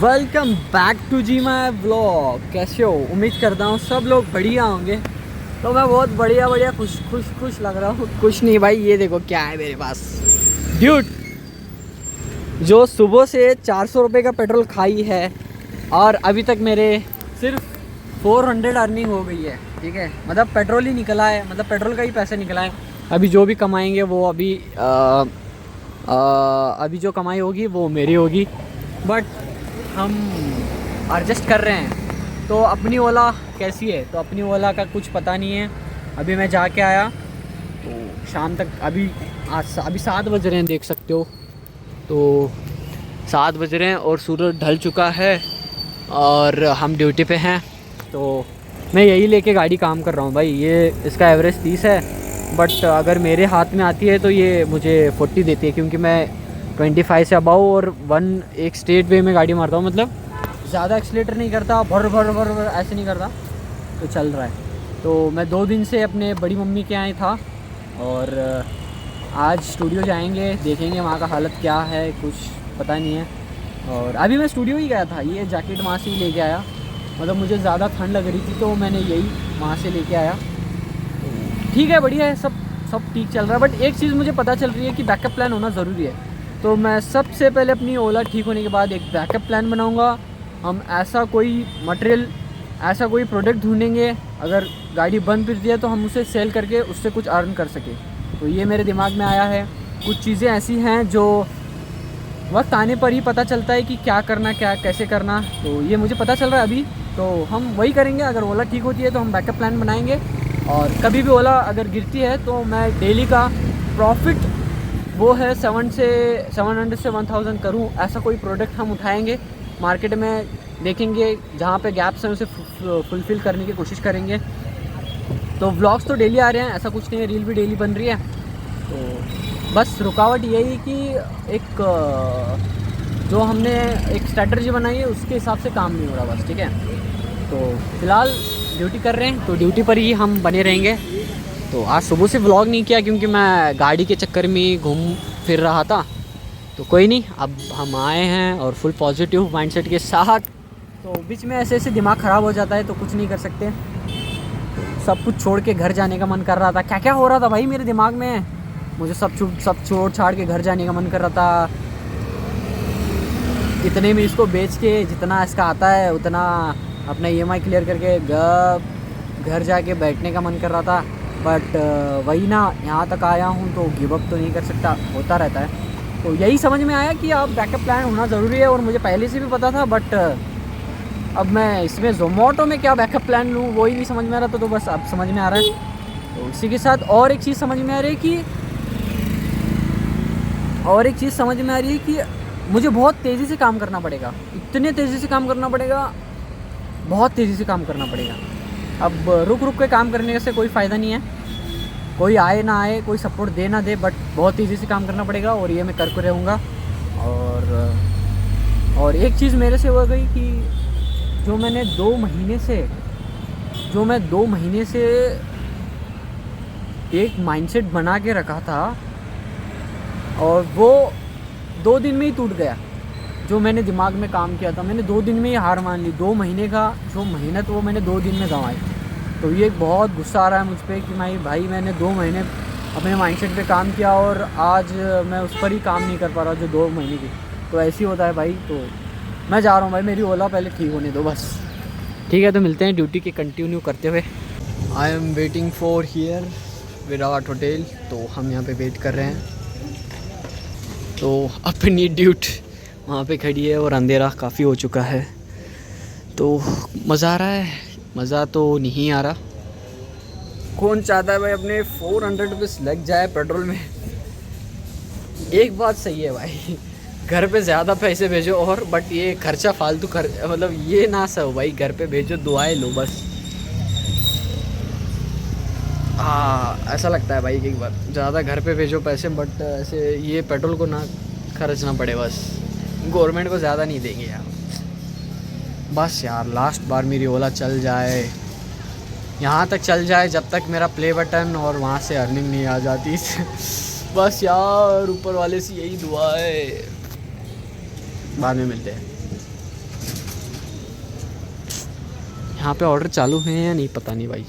Welcome back to G my vlog. कैसे हो? उम्मीद करता हूँ सब लोग बढ़िया होंगे। तो मैं बहुत बढ़िया खुश लग रहा हूँ। कुछ नहीं भाई, ये देखो क्या है मेरे पास। ड्यूट जो सुबह से 400 रुपये का पेट्रोल खाई है और अभी तक मेरे सिर्फ 400 अर्निंग हो गई है। ठीक है, मतलब पेट्रोल ही निकला है, मतलब पेट्रोल का ही पैसा निकला है। अभी जो भी कमाएंगे वो अभी जो कमाई होगी वो मेरी होगी, बट हम एडजस्ट कर रहे हैं। तो अपनी ओला कैसी है? तो अपनी ओला का कुछ पता नहीं है। अभी मैं जाके आया तो शाम तक अभी 7 बज रहे हैं, देख सकते हो। तो 7 बज रहे हैं और सूरज ढल चुका है और हम ड्यूटी पे हैं। तो मैं यही लेके गाड़ी काम कर रहा हूँ भाई। ये इसका एवरेज 30 है, बट अगर मेरे हाथ में आती है तो ये मुझे 40 देती है, क्योंकि मैं 25 से अबाव और एक स्ट्रेट वे में गाड़ी मारता हूँ। मतलब ज़्यादा एक्सीलेटर नहीं करता, भर ऐसे नहीं करता, तो चल रहा है। तो मैं 2 दिन से अपने बड़ी मम्मी के यहाँ था और आज स्टूडियो जाएंगे, देखेंगे वहाँ का हालत क्या है, कुछ पता नहीं है। और अभी मैं स्टूडियो ही गया था, ये जैकेट वहाँ से ही लेके आया। मतलब मुझे ज़्यादा ठंड लग रही थी तो मैंने यही वहाँ से लेके आया। ठीक है, बढ़िया है, सब ठीक चल रहा है। बट एक चीज़ मुझे पता चल रही है कि बैकअप प्लान होना ज़रूरी है। तो मैं सबसे पहले अपनी ओला ठीक होने के बाद एक बैकअप प्लान बनाऊंगा। हम ऐसा कोई मटेरियल, ऐसा कोई प्रोडक्ट ढूंढेंगे, अगर गाड़ी बंद फिरती है तो हम उसे सेल करके उससे कुछ अर्न कर सकें। तो ये मेरे दिमाग में आया है। कुछ चीज़ें ऐसी हैं जो वक्त आने पर ही पता चलता है कि क्या करना, क्या कैसे करना। तो ये मुझे पता चल रहा है अभी, तो हम वही करेंगे। अगर ओला ठीक होती है तो हम बैकअप प्लान बनाएंगे, और कभी भी ओला अगर गिरती है तो मैं डेली का प्रॉफिट वो है 700 से 1000 करूं। ऐसा कोई प्रोडक्ट हम उठाएंगे, मार्केट में देखेंगे, जहां पे गैप्स हैं उसे फुलफ़िल करने की कोशिश करेंगे। तो व्लॉग्स तो डेली आ रहे हैं, ऐसा कुछ नहीं है, रील भी डेली बन रही है। तो बस रुकावट यही कि एक जो हमने एक स्ट्रैटजी बनाई है उसके हिसाब से काम नहीं हो रहा बस। ठीक है, तो फ़िलहाल ड्यूटी कर रहे हैं, तो ड्यूटी पर ही हम बने रहेंगे। तो आज सुबह से व्लॉग नहीं किया क्योंकि मैं गाड़ी के चक्कर में घूम फिर रहा था। तो कोई नहीं, अब हम आए हैं और फुल पॉजिटिव माइंडसेट के साथ। तो बीच में ऐसे दिमाग ख़राब हो जाता है तो कुछ नहीं कर सकते। सब कुछ छोड़ के घर जाने का मन कर रहा था। क्या क्या हो रहा था भाई मेरे दिमाग में, मुझे सब छोड़ छाड़ के घर जाने का मन कर रहा था। इतने में इसको बेच के जितना इसका आता है उतना अपना EMI क्लियर करके घर जाके बैठने का मन कर रहा था। बट वही ना, यहाँ तक आया हूँ तो गिव अप तो नहीं कर सकता, होता रहता है। तो यही समझ में आया कि अब बैकअप प्लान होना ज़रूरी है, और मुझे पहले से भी पता था। बट अब मैं इसमें ज़ोमैटो में क्या बैकअप प्लान लूँ वो ही नहीं समझ में आ रहा था। तो बस अब समझ में आ रहा है। तो इसी के साथ और एक चीज़ समझ में आ रही है कि मुझे बहुत तेज़ी से काम करना पड़ेगा। इतने तेज़ी से काम करना पड़ेगा, बहुत तेज़ी से काम करना पड़ेगा। अब रुक के काम करने से कोई फ़ायदा नहीं है, कोई आए ना आए, कोई सपोर्ट दे ना दे, बट बहुत तेज़ी से काम करना पड़ेगा। और ये मैं करके रहूँगा। और एक चीज़ मेरे से हो गई कि जो मैं 2 महीने से एक माइंडसेट बना के रखा था और वो 2 दिन में ही टूट गया। जो मैंने दिमाग में काम किया था, मैंने 2 दिन में ही हार मान ली। 2 महीने का जो मेहनत वो मैंने 2 दिन में गंवाई। तो ये बहुत गुस्सा आ रहा है मुझ पर कि भाई मैंने 2 महीने अपने माइंडसेट पे काम किया और आज मैं उस पर ही काम नहीं कर पा रहा जो 2 महीने की। तो ऐसे ही होता है भाई। तो मैं जा रहा हूँ भाई, मेरी ओला पहले ठीक होने दो बस। ठीक है, तो मिलते हैं ड्यूटी के कंटिन्यू करते हुए। I am waiting for here Virat hotel. तो हम यहाँ पे वेट कर रहे हैं। तो अपनी ड्यूटी वहाँ पे खड़ी है और अंधेरा काफ़ी हो चुका है। तो मज़ा आ रहा है, मज़ा तो नहीं आ रहा। कौन चाहता है भाई अपने 400 रुपीज़ लग जाए पेट्रोल में। एक बात सही है भाई, घर पे ज़्यादा पैसे भेजो और बट ये खर्चा फालतू मतलब ये ना सब भाई, घर पे भेजो, दुआएं लो बस। हाँ, ऐसा लगता है भाई कि एक बार ज़्यादा घर पे भेजो पैसे, बट ऐसे ये पेट्रोल को ना खर्चना पड़े बस। गवर्नमेंट को ज़्यादा नहीं देंगे यार। बस यार लास्ट बार मेरी ओला चल जाए, यहाँ तक चल जाए जब तक मेरा प्ले बटन और वहाँ से अर्निंग नहीं आ जाती। बस यार ऊपर वाले से यही दुआ है। बाद में मिलते हैं। यहाँ पे ऑर्डर चालू है या नहीं पता नहीं भाई।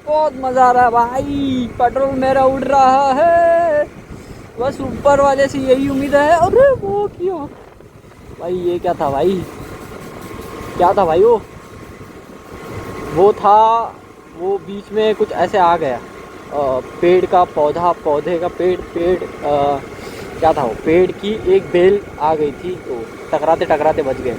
बहुत मज़ा आ रहा है भाई, पेट्रोल मेरा उड़ रहा है, बस ऊपर वाले से यही उम्मीद है। अरे वो क्यों भाई, ये क्या था भाई, क्या था भाई वो था, वो बीच में कुछ ऐसे आ गया, पेड़ का पौधा, पौधे का पेड़ क्या था वो, पेड़ की एक बेल आ गई थी, तो टकराते टकराते बच गए।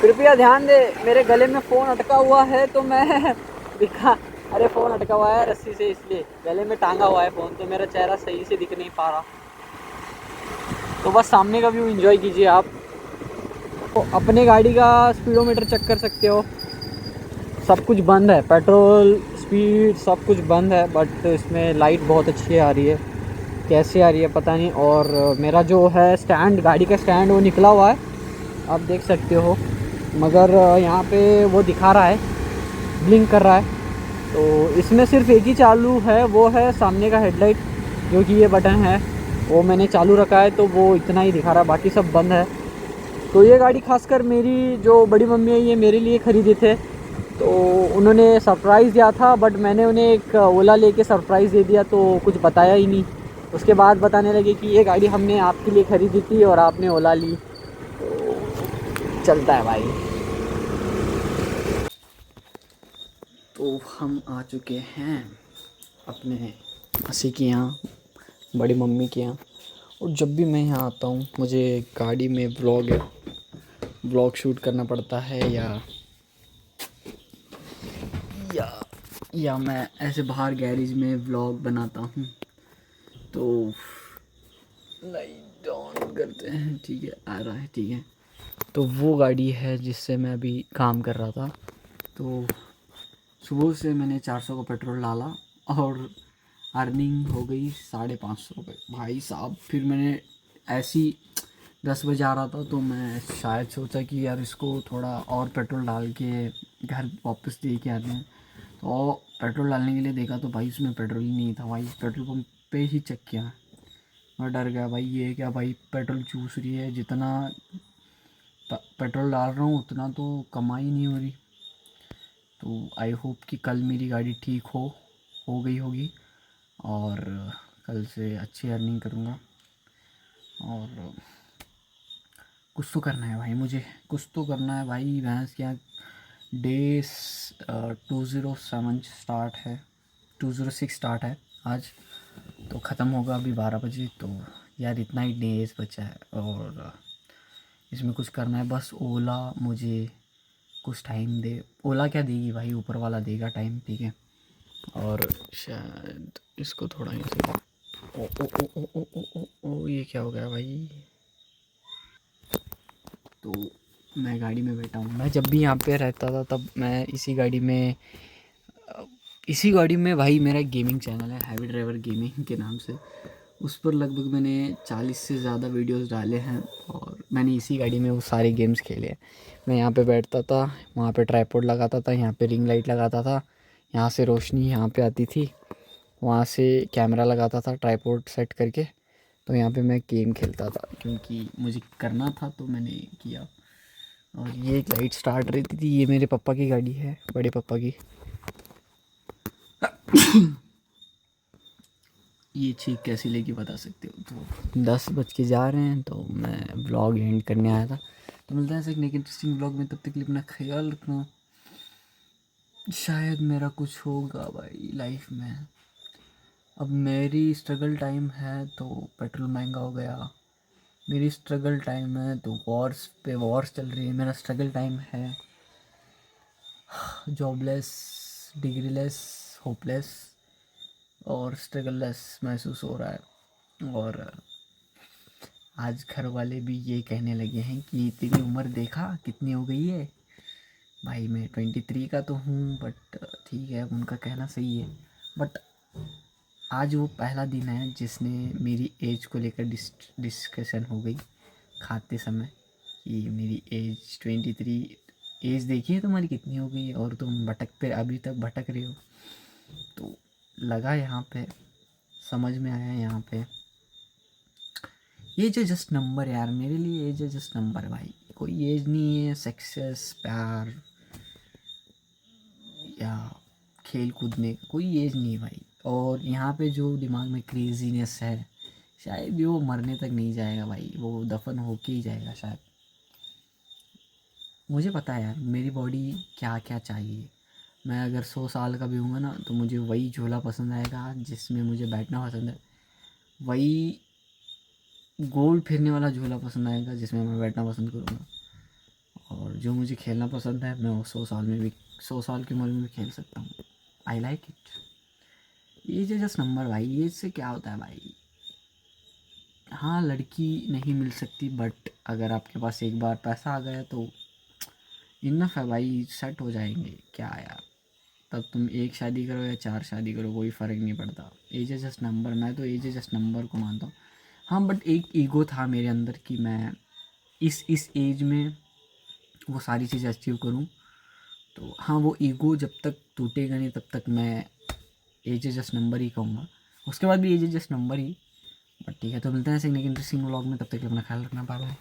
कृपया ध्यान दे, मेरे गले में फ़ोन अटका हुआ है तो मैं दिखा, अरे फ़ोन अटका हुआ है रस्सी से, इसलिए गले में टांगा हुआ है फ़ोन, तो मेरा चेहरा सही से दिख नहीं पा रहा, तो बस सामने का व्यू एंजॉय कीजिए आप। तो अपने गाड़ी का स्पीडोमीटर चेक कर सकते हो, सब कुछ बंद है, पेट्रोल, स्पीड, सब कुछ बंद है, बट इसमें लाइट बहुत अच्छी आ रही है, कैसे आ रही है पता नहीं। और मेरा जो है स्टैंड, गाड़ी का स्टैंड, वो निकला हुआ है, आप देख सकते हो, मगर यहाँ पे वो दिखा रहा है, ब्लिंक कर रहा है, तो इसमें सिर्फ एक ही चालू है, वो है सामने का हेडलाइट, जो कि ये बटन है वो मैंने चालू रखा है, तो वो इतना ही दिखा रहा है, बाकी सब बंद है। तो ये गाड़ी खासकर मेरी जो बड़ी मम्मी है, ये मेरे लिए ख़रीदे थे, तो उन्होंने सरप्राइज़ दिया था, बट मैंने उन्हें एक ओला लेके सरप्राइज़ दे दिया, तो कुछ बताया ही नहीं। उसके बाद बताने लगे कि ये गाड़ी हमने आपके लिए ख़रीदी थी और आपने ओला ली, तो चलता है भाई। तो हम आ चुके हैं अपने मासी के यहाँ, बड़ी मम्मी के यहाँ, और जब भी मैं यहाँ आता हूँ मुझे गाड़ी में व्लॉग शूट करना पड़ता है, या या मैं ऐसे बाहर गैरेज में व्लॉग बनाता हूँ। तो लाइट ऑन करते हैं, ठीक है, आ रहा है, ठीक है। तो वो गाड़ी है जिससे मैं अभी काम कर रहा था, तो सुबह से मैंने 400 का पेट्रोल डाला और अर्निंग हो गई 550 रुपये भाई साहब। फिर मैंने ऐसी 10 बजे आ रहा था, तो मैं शायद सोचा कि यार इसको थोड़ा और पेट्रोल डाल के घर वापस दे के आते हैं, तो पेट्रोल डालने के लिए देखा तो भाई उसमें पेट्रोल ही नहीं था भाई, पेट्रोल पंप पे ही चेक किया, मैं डर गया भाई, ये क्या भाई, पेट्रोल चूस रही है, जितना पेट्रोल डाल रहा हूँ उतना तो कमाई नहीं हो रही। तो आई होप कि कल मेरी गाड़ी ठीक हो गई होगी, और कल से अच्छी अर्निंग करूँगा, और कुछ तो करना है भाई, मुझे कुछ तो करना है भाई। भैंस क्या, डे 207 स्टार्ट है, 206 स्टार्ट है आज, तो ख़त्म होगा अभी 12 बजे, तो यार इतना ही डेज बचा है, और इसमें कुछ करना है। बस ओला मुझे कुछ टाइम दे, ओला क्या देगी भाई, ऊपर वाला देगा टाइम, ठीक है। और शायद इसको थोड़ा ही से, ओ ओ ओ ओ ओ ओ ओ ओ, ये क्या हो गया भाई। तो मैं गाड़ी में बैठा हूँ, मैं जब भी यहाँ पे रहता था तब मैं इसी गाड़ी में भाई, मेरा एक गेमिंग चैनल है हैवी ड्राइवर गेमिंग के नाम से, उस पर लगभग मैंने 40 से ज़्यादा वीडियोस डाले हैं, और मैंने इसी गाड़ी में वो सारे गेम्स खेले हैं। मैं यहाँ पे बैठता था, वहाँ पे ट्राइपॉड लगाता था, यहाँ पे रिंग लाइट लगाता था, यहाँ से रोशनी यहाँ पे आती थी, वहाँ से कैमरा लगाता था ट्राइपॉड सेट करके, तो यहाँ पे मैं गेम खेलता था, क्योंकि मुझे करना था तो मैंने किया। और ये एक लाइट स्टार्ट रहती थी, ये मेरे पापा की गाड़ी है, बड़े पापा की। ये चीज़ कैसी लगी बता सकते हो। तो 10 बज के जा रहे हैं, तो मैं ब्लॉग एंड करने आया था, तो मिलता है ऐसे एक नेक इंटरेस्टिंग ब्लॉग में, तब तक के लिए अपना ख्याल रखना। शायद मेरा कुछ होगा भाई लाइफ में। अब मेरी स्ट्रगल टाइम है, तो पेट्रोल महंगा हो गया, मेरी स्ट्रगल टाइम है तो वॉर्स पे वॉर्स चल रही है, मेरा स्ट्रगल टाइम है जॉबलेस, डिग्रीलेस, होपलेस और स्ट्रगललेस महसूस हो रहा है। और आज घर वाले भी ये कहने लगे हैं कि तेरी उम्र देखा कितनी हो गई है भाई। मैं 23 का तो हूँ, बट ठीक है, उनका कहना सही है, बट आज वो पहला दिन है जिसने मेरी एज को लेकर डिस्कशन हो गई खाते समय, कि मेरी एज 23, एज देखिए तुम्हारी कितनी हो गई और तुम भटकते अभी तक भटक रहे हो। तो लगा यहाँ पे, समझ में आया यहाँ पे एज है जस्ट नंबर यार, मेरे लिए एज है जस्ट नंबर भाई। कोई एज नहीं है सक्सेस, प्यार या खेल कूदने का, कोई एज नहीं है भाई। और यहाँ पे जो दिमाग में क्रेजीनेस है, शायद भी वो मरने तक नहीं जाएगा भाई, वो दफन होके ही जाएगा शायद। मुझे पता है यार मेरी बॉडी क्या क्या चाहिए। मैं अगर 100 साल का भी हूँगा ना, तो मुझे वही झूला पसंद आएगा जिसमें मुझे बैठना पसंद है, वही गोल फिरने वाला झूला पसंद आएगा जिसमें मैं बैठना पसंद करूँगा। और जो मुझे खेलना पसंद है, मैं वो 100 साल में भी, 100 साल की उम्र में भी खेल सकता हूँ। I like it. एज है जस्ट नंबर भाई, एज से क्या होता है भाई। हाँ लड़की नहीं मिल सकती, बट अगर आपके पास एक बार पैसा आ गया तो इनफ है भाई, सेट हो जाएंगे क्या यार। तब तुम एक शादी करो या 4 शादी करो, कोई फ़र्क नहीं पड़ता। एज है जस्ट नंबर, मैं तो एज है जस्ट नंबर को मानता हूँ। हाँ बट एक ईगो था मेरे अंदर कि मैं इस एज में वो सारी चीज़ें अचीव करूँ। तो हाँ वो ईगो जब तक टूटेगा नहीं, तब तक मैं एज जस्ट नंबर ही कहूँगा। उसके बाद भी एज जस्ट नंबर ही। बट ठीक है, तो मिलते हैं ऐसे एक इंटरेस्टिंग व्लॉग में, तब तक अपना ख्याल रखना, बाय बाय।